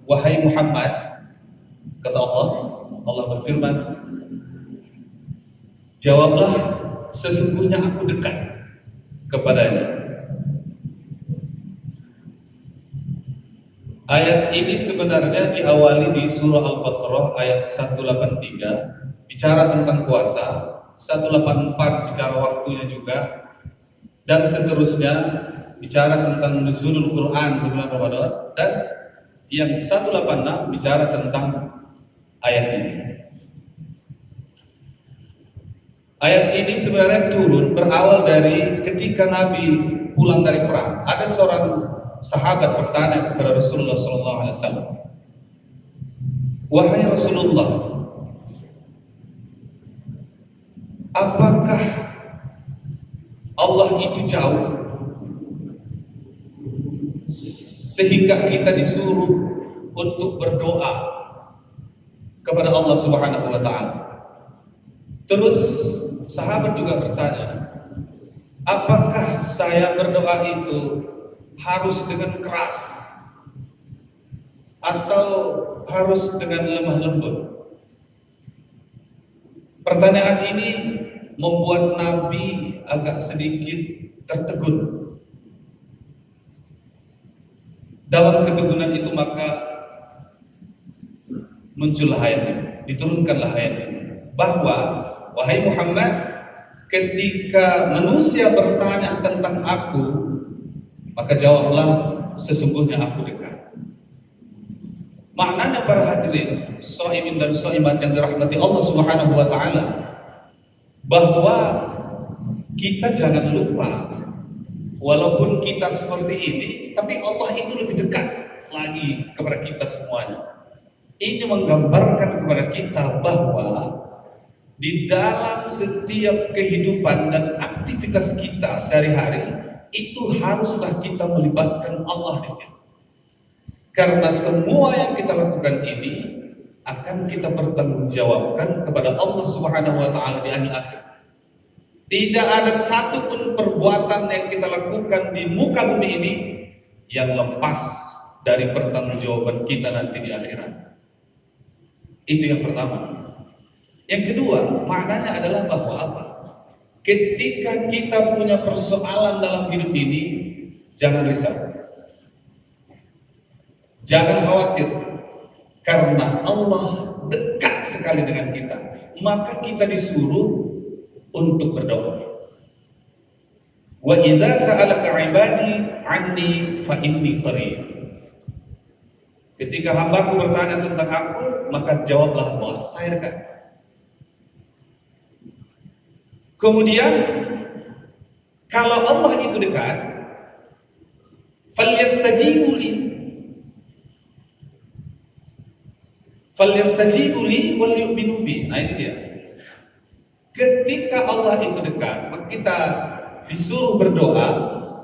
wahai Muhammad, kata Allah, Allah berfirman, jawablah, sesungguhnya aku dekat kepadanya. Ayat ini sebenarnya diawali di surah Al-Baqarah ayat 183, bicara tentang kuasa, 184 bicara waktunya juga, dan seterusnya bicara tentang nuzulul Quran di bulan Ramadan, dan yang 186 bicara tentang ayat ini. Ayat ini sebenarnya turun berawal dari ketika Nabi pulang dari perang. Ada seorang sahabat bertanya kepada Rasulullah SAW, wahai Rasulullah, apakah Allah itu jauh sehingga kita disuruh untuk berdoa kepada Allah Subhanahu wa Ta'ala? Terus sahabat juga bertanya, apakah saya berdoa itu harus dengan keras atau harus dengan lemah lembut? Pertanyaan ini membuat Nabi agak sedikit tertegun. Dalam ketegunan itu maka muncullah ayat ini, diturunkanlah ayat ini, bahwa wahai Muhammad, ketika manusia bertanya tentang aku, maka jawablah, sesungguhnya aku dekat. Maknanya para hadirin, shaimin dan shaimat yang dirahmati Allah Subhanahu wa Ta'ala, bahwa kita jangan lupa, walaupun kita seperti ini, tapi Allah itu lebih dekat lagi kepada kita semuanya. Ini menggambarkan kepada kita bahwa di dalam setiap kehidupan dan aktivitas kita sehari-hari itu haruslah kita melibatkan Allah di situ. Karena semua yang kita lakukan ini akan kita pertanggungjawabkan kepada Allah Subhanahu wa Ta'ala di akhir. Tidak ada satupun perbuatan yang kita lakukan di muka bumi ini yang lepas dari pertanggungjawaban kita nanti di akhirat. Itu yang pertama. Yang kedua, maknanya adalah bahwa apa? Ketika kita punya persoalan dalam hidup ini, jangan risau, jangan khawatir, karena Allah dekat sekali dengan kita. Maka kita disuruh untuk berdoa. Wa idza sa'alaka 'ibadi 'anni fa inni qarib. Ketika hambaku bertanya tentang aku, maka jawablah bahwa saya dekat. Kemudian kalau Allah itu dekat, falyastajibu li wal yu'minu bi. Nah ini dia. Ketika Allah itu dekat, maka kita disuruh berdoa,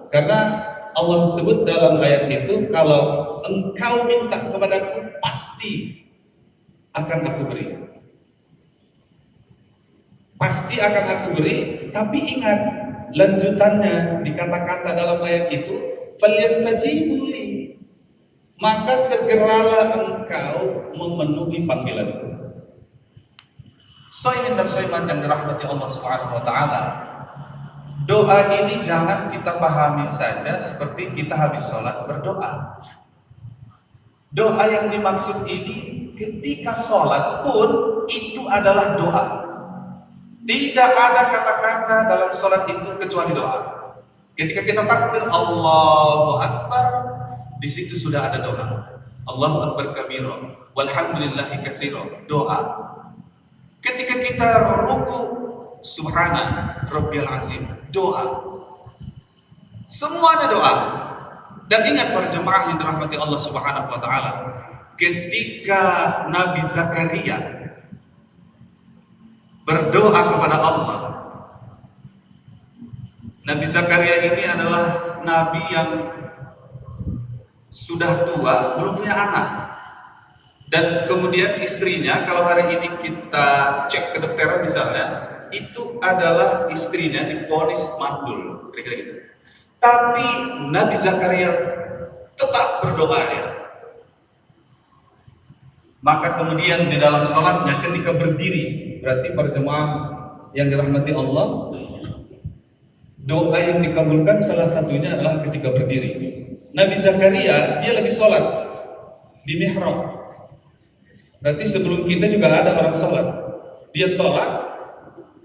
karena Allah sebut dalam ayat itu, kalau engkau minta kepadaku pasti akan aku beri. Pasti akan aku beri, tapi ingat lanjutannya di kata-kata dalam ayat itu, falyastajibu li, maka segeralah engkau memenuhi panggilanku. Shaimin dan shaimat yang dirahmati Allah Subhanahu wa Ta'ala, doa ini jangan kita pahami saja seperti kita habis sholat berdoa. Doa yang dimaksud ini ketika sholat pun itu adalah doa. Tidak ada kata-kata dalam sholat itu kecuali doa. Ketika kita takbir Allahu Akbar, di situ sudah ada doa. Allahu Akbar kabira, walhamdulillahi katsira, doa. Ketika kita ruku, subhana rabbiyal azim, doa. Semuanya doa. Dan ingat para jemaah yang dirahmati Allah Subhanahu wa Ta'ala, ketika Nabi Zakaria berdoa kepada Allah, Nabi Zakaria ini adalah nabi yang sudah tua, belum punya anak. Dan kemudian istrinya, kalau hari ini kita cek kedokteran misalnya, itu adalah istrinya divonis mandul, kira-kira gitu. Tapi Nabi Zakaria tetap berdoa ya. Maka kemudian di dalam sholatnya ketika berdiri, berarti para jemaah yang dirahmati Allah, doa yang dikabulkan salah satunya adalah ketika berdiri. Nabi Zakaria dia lagi sholat di mihrab. Berarti sebelum kita juga ada orang sholat. Dia sholat,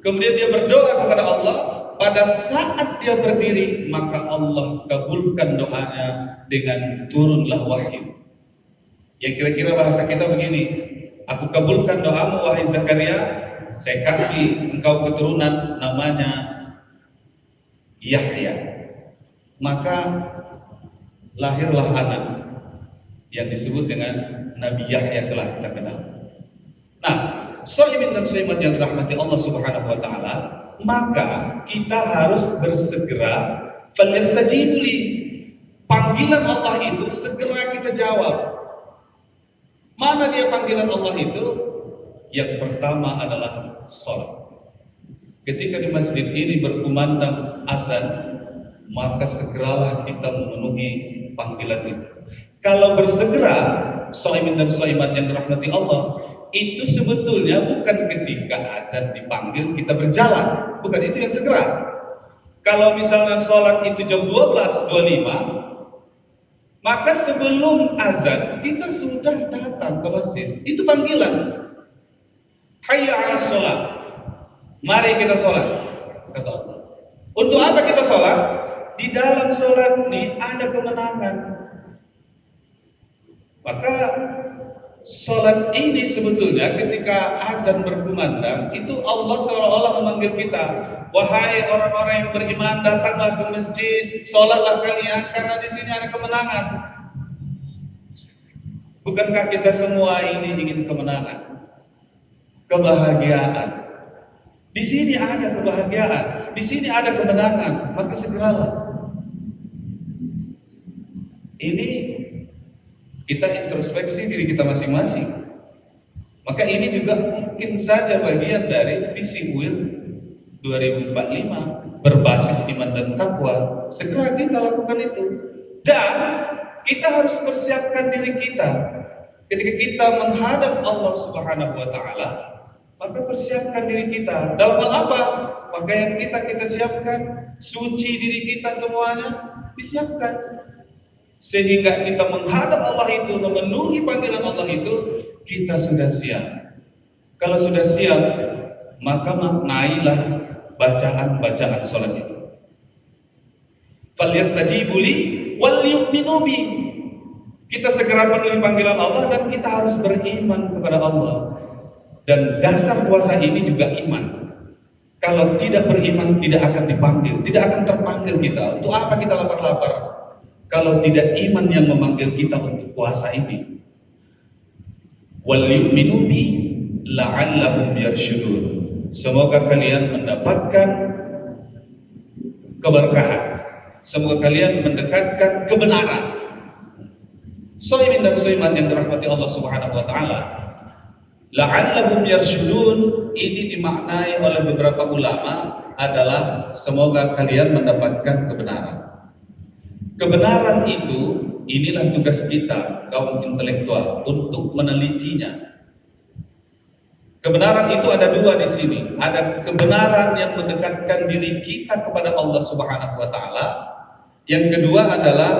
kemudian dia berdoa kepada Allah. Pada saat dia berdiri, maka Allah kabulkan doanya dengan turunlah wahyu. Yang kira-kira bahasa kita begini, aku kabulkan doamu wahai Zakaria, saya kasih engkau keturunan namanya Yahya. Maka lahirlah anak yang disebut dengan Nabi Yahya telah kita kenal. Nah, shaimin dan shaimat yang dirahmati Allah Subhanahu wa taala, maka kita harus bersegera falyastajibu li. Panggilan Allah itu segera kita jawab. Mana dia panggilan Allah itu? Yang pertama adalah sholat. Ketika di masjid ini berkumandang azan, maka segeralah kita memenuhi panggilan itu. Kalau bersegera, shaimin dan shaimat yang dirahmati Allah, itu sebetulnya bukan ketika azan dipanggil kita berjalan, bukan itu yang segera. Kalau misalnya sholat itu jam 12.25, maka sebelum azan kita sudah datang ke masjid. Itu panggilan. Hayya 'alas shalah. Mari kita sholat, kata Allah. Untuk apa kita sholat? Di dalam sholat ini ada kemenangan. Maka sholat ini sebetulnya ketika azan berkumandang, itu Allah seolah-olah memanggil kita. Wahai orang-orang yang beriman, datanglah ke masjid, sholatlah kalian, karena di sini ada kemenangan. Bukankah kita semua ini ingin kemenangan, kebahagiaan? Di sini ada kebahagiaan, di sini ada kemenangan, maka segeralah. Ini kita introspeksi diri kita masing-masing. Maka ini juga mungkin saja bagian dari visi UIL 2045 berbasis iman dan takwa. Segera kita lakukan itu, dan kita harus persiapkan diri kita ketika kita menghadap Allah Subhanahu wa taala. Maka persiapkan diri kita dalam hal apa? Pakaian kita siapkan, suci diri kita semuanya disiapkan, sehingga kita menghadap Allah itu, memenuhi panggilan Allah itu, kita sudah siap. Kalau sudah siap, maka maknailah bacaan-bacaan sholat itu. Falyastajibu li wal yu'minu bi. Kita segera penuhi panggilan Allah dan kita harus beriman kepada Allah. Dan dasar puasa ini juga iman. Kalau tidak beriman tidak akan dipanggil, tidak akan terpanggil kita. Untuk apa kita lapar-lapar? Kalau tidak iman yang memanggil kita untuk puasa ini. Wal yu'minu bi la'allahum yarshudun. Semoga kalian mendapatkan keberkahan. Semoga kalian mendekatkan kebenaran. Shaimin dan shaimat yang dirahmati Allah Subhanahu wa taala, la'allahum yarshudun ini dimaknai oleh beberapa ulama adalah semoga kalian mendapatkan kebenaran. Kebenaran itu, inilah tugas kita kaum intelektual untuk menelitinya. Kebenaran itu ada dua di sini. Ada kebenaran yang mendekatkan diri kita kepada Allah Subhanahu wa taala. Yang kedua adalah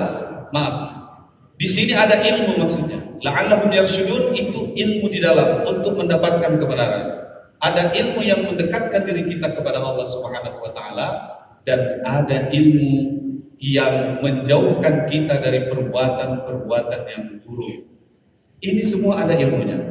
di sini ada ilmu maksudnya. La'allahum yarshudun itu ilmu di dalam untuk mendapatkan kebenaran. Ada ilmu yang mendekatkan diri kita kepada Allah Subhanahu wa taala, dan ada ilmu yang menjauhkan kita dari perbuatan-perbuatan yang buruk. Ini semua ada ilmunya.